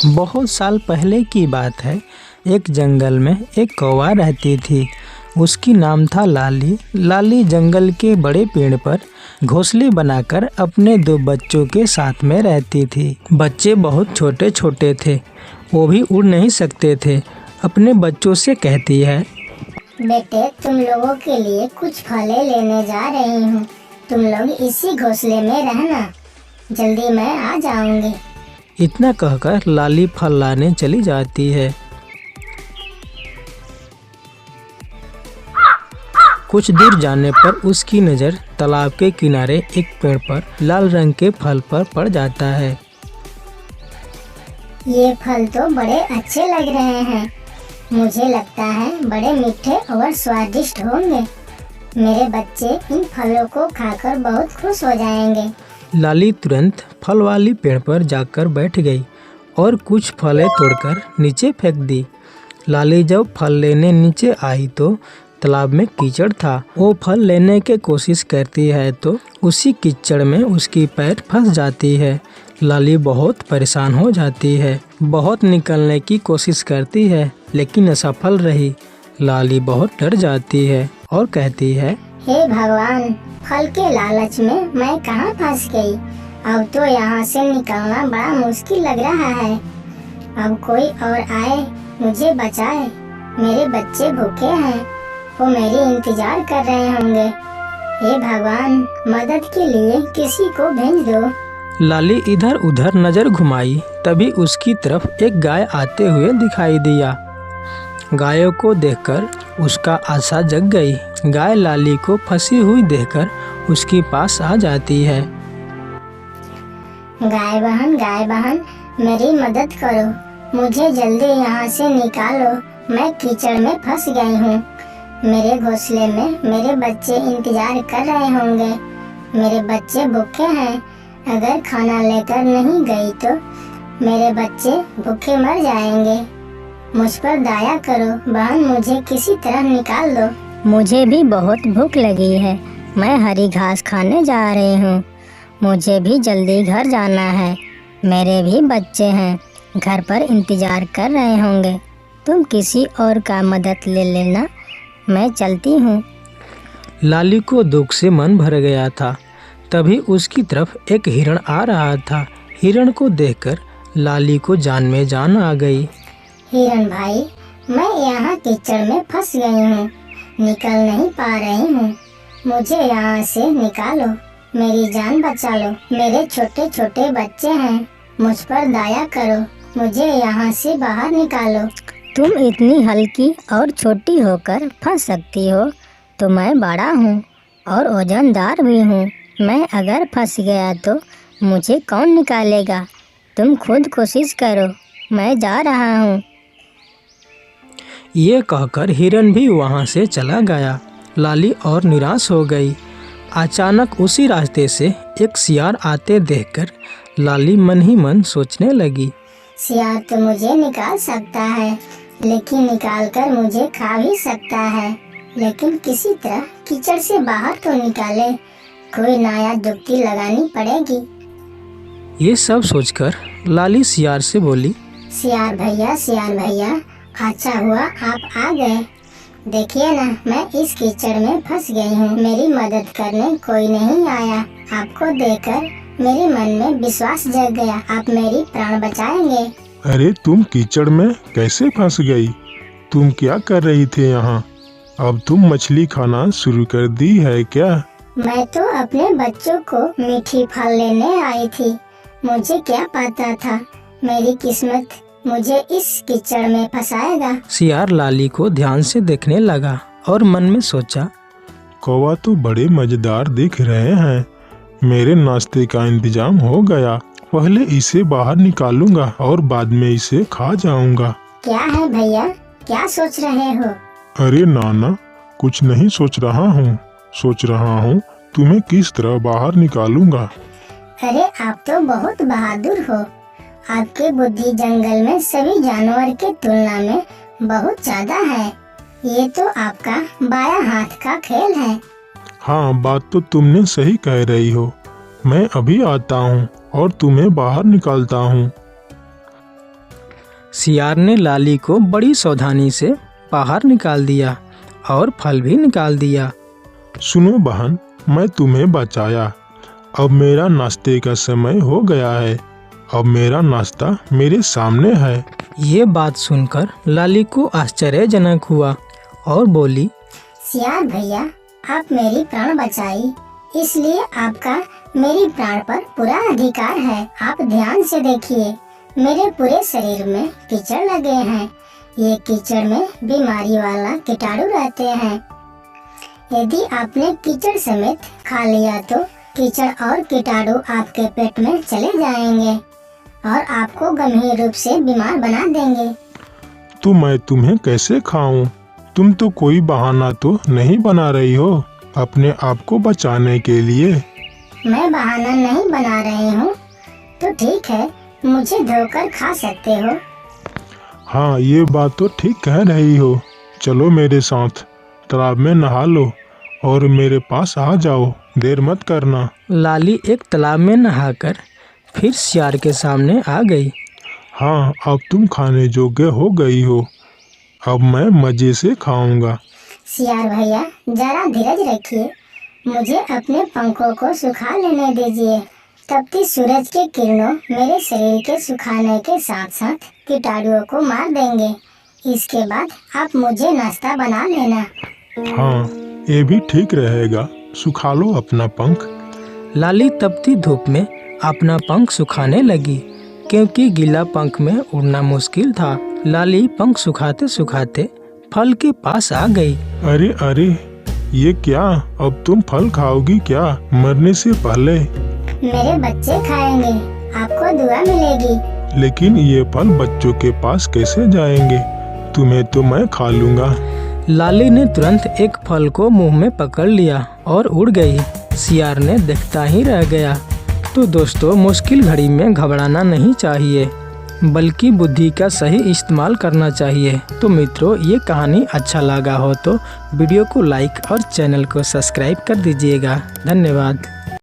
बहुत साल पहले की बात है। एक जंगल में एक कौवा रहती थी। उसकी नाम था लाली। लाली जंगल के बड़े पेड़ पर घोंसले बनाकर अपने 2 बच्चों के साथ में रहती थी। बच्चे बहुत छोटे छोटे थे, वो भी उड़ नहीं सकते थे। अपने बच्चों से कहती है, बेटे, तुम लोगों के लिए कुछ फलें लेने जा रही हूँ। तुम लोग इसी घोंसले में रहना, जल्दी मैं आ जाऊंगी। इतना कहकर लाली फल लाने चली जाती है। कुछ दूर जाने पर उसकी नज़र तालाब के किनारे एक पेड़ पर लाल रंग के फल पर पड़ जाता है। ये फल तो बड़े अच्छे लग रहे हैं। मुझे लगता है बड़े मीठे और स्वादिष्ट होंगे। मेरे बच्चे इन फलों को खाकर बहुत खुश हो जाएंगे। लाली तुरंत फल वाली पेड़ पर जाकर बैठ गई और कुछ फलें तोड़कर नीचे फेंक दी। लाली जब फल लेने नीचे आई तो तालाब में कीचड़ था। वो फल लेने की कोशिश करती है तो उसी कीचड़ में उसकी पैर फंस जाती है। लाली बहुत परेशान हो जाती है, बहुत निकलने की कोशिश करती है लेकिन असफल रही। लाली बहुत डर जाती है और कहती है, हे भगवान, फल के लालच में मैं कहाँ फंस गई। अब तो यहाँ से निकलना बड़ा मुश्किल लग रहा है। अब कोई और आए, मुझे बचाए। मेरे बच्चे भूखे हैं, वो मेरी इंतजार कर रहे होंगे। हे भगवान, मदद के लिए किसी को भेज दो। लाली इधर उधर नजर घुमाई, तभी उसकी तरफ एक गाय आते हुए दिखाई दिया। गायों को देखकर उसका आशा जग गई। गाय लाली को फंसी हुई देखकर उसके पास आ जाती है। गाय बहन, मेरी मदद करो। मुझे जल्दी यहाँ से निकालो, मैं कीचड़ में फंस गई हूँ। मेरे घोंसले में मेरे बच्चे इंतजार कर रहे होंगे। मेरे बच्चे भूखे हैं। अगर खाना लेकर नहीं गई तो मेरे बच्चे भूखे मर जाएंगे। मुझ पर दया करो बहन, मुझे किसी तरह निकाल दो। मुझे भी बहुत भूख लगी है। मैं हरी घास खाने जा रही हूँ। मुझे भी जल्दी घर जाना है। मेरे भी बच्चे हैं, घर पर इंतजार कर रहे होंगे। तुम किसी और का मदद ले लेना, मैं चलती हूँ। लाली को दुख से मन भर गया था। तभी उसकी तरफ एक हिरण आ रहा था। हिरण को देखकर लाली को जान में जान आ गई। हिरण भाई, मैं यहाँ कीचड़ में फंस गई हूँ, निकल नहीं पा रही हूँ। मुझे यहाँ से निकालो, मेरी जान बचा लो। मेरे छोटे छोटे बच्चे हैं, मुझ पर दया करो, मुझे यहाँ से बाहर निकालो। तुम इतनी हल्की और छोटी होकर फंस सकती हो तो मैं बड़ा हूँ और वजनदार भी हूँ। मैं अगर फंस गया तो मुझे कौन निकालेगा। तुम खुद कोशिश करो, मैं जा रहा हूँ। ये कहकर हिरण भी वहाँ से चला गया। लाली और निराश हो गई। अचानक उसी रास्ते से एक सियार आते देखकर लाली मन ही मन सोचने लगी, सियार तो मुझे निकाल सकता है, लेकिन निकालकर मुझे खा भी सकता है। लेकिन किसी तरह कीचड़ से बाहर तो निकाले, कोई नया जुक्ति लगानी पड़ेगी। ये सब सोचकर लाली सियार से बोली, सियार भैया, अच्छा हुआ आप आ गए। देखिए ना, मैं इस कीचड़ में फंस गई हूँ। मेरी मदद करने कोई नहीं आया। आपको देखकर मेरे मन में विश्वास जग गया, आप मेरी प्राण बचाएंगे। अरे तुम कीचड़ में कैसे फंस गई? तुम क्या कर रही थे यहाँ? अब तुम मछली खाना शुरू कर दी है क्या? मैं तो अपने बच्चों को मीठी फल लेने आई थी। मुझे क्या पता था मेरी किस्मत मुझे इस कीचड़ में फंसाएगा। सियार लाली को ध्यान से देखने लगा और मन में सोचा, कौवा तो बड़े मजेदार दिख रहे हैं। मेरे नाश्ते का इंतजाम हो गया। पहले इसे बाहर निकालूंगा और बाद में इसे खा जाऊंगा। क्या है भैया, क्या सोच रहे हो? अरे नाना, कुछ नहीं सोच रहा हूँ। सोच रहा हूँ तुम्हें किस तरह बाहर निकालूंगा। अरे आप तो बहुत बहादुर हो। आपकी बुद्धि जंगल में सभी जानवर के तुलना में बहुत ज्यादा है। ये तो आपका बायां हाथ का खेल है। हाँ, बात तो तुमने सही कह रही हो। मैं अभी आता हूँ और तुम्हें बाहर निकालता हूँ। सियार ने लाली को बड़ी सावधानी से बाहर निकाल दिया और फल भी निकाल दिया। सुनो बहन, मैं तुम्हें बचाया। अब मेरा नाश्ते का समय हो गया है। अब मेरा नाश्ता मेरे सामने है। ये बात सुनकर लाली को आश्चर्यजनक हुआ और बोली, सियार भैया, आप मेरी प्राण बचाई, इसलिए आपका मेरी प्राण पर पूरा अधिकार है। आप ध्यान से देखिए, मेरे पूरे शरीर में कीचड़ लगे हैं। ये कीचड़ में बीमारी वाला कीटाणु रहते हैं। यदि आपने कीचड़ समेत खा लिया तो कीचड़ और कीटाणु आपके पेट में चले जाएंगे और आपको गंभीर रूप से बीमार बना देंगे। तो मैं तुम्हें कैसे खाऊं? तुम तो कोई बहाना तो नहीं बना रही हो अपने आप को बचाने के लिए। मैं बहाना नहीं बना रही हूँ। तो ठीक है, मुझे धोकर खा सकते हो। हाँ, ये बात तो ठीक कह रही हो। चलो मेरे साथ तालाब में नहा लो और मेरे पास आ जाओ, देर मत करना। लाली एक तालाब में नहाकर फिर सियार के सामने आ गई। हाँ, अब तुम खाने योग्य हो गई हो। अब मैं मजे से खाऊंगा। सियार भैया, जरा धीरज रखिए, मुझे अपने पंखों को सुखा लेने दीजिए। तपती सूरज की किरणों मेरे शरीर के सुखाने के साथ साथ कीटाणुओं को मार देंगे। इसके बाद आप मुझे नाश्ता बना लेना। हाँ, ये भी ठीक रहेगा। सुखा लो अपना पंख। लाली तपती धूप में अपना पंख सुखाने लगी, क्योंकि गीला पंख में उड़ना मुश्किल था। लाली पंख सुखाते सुखाते फल के पास आ गई। अरे अरे, ये क्या? अब तुम फल खाओगी क्या मरने से पहले? मेरे बच्चे खाएंगे, आपको दुआ मिलेगी। लेकिन ये फल बच्चों के पास कैसे जाएंगे? तुम्हें तो मैं खा लूंगा। लाली ने तुरंत एक फल को मुंह में पकड़ लिया और उड़ गई। सियार ने देखता ही रह गया। तो दोस्तों, मुश्किल घड़ी में घबराना नहीं चाहिए, बल्कि बुद्धि का सही इस्तेमाल करना चाहिए। तो मित्रों, ये कहानी अच्छा लगा हो तो वीडियो को लाइक और चैनल को सब्सक्राइब कर दीजिएगा। धन्यवाद।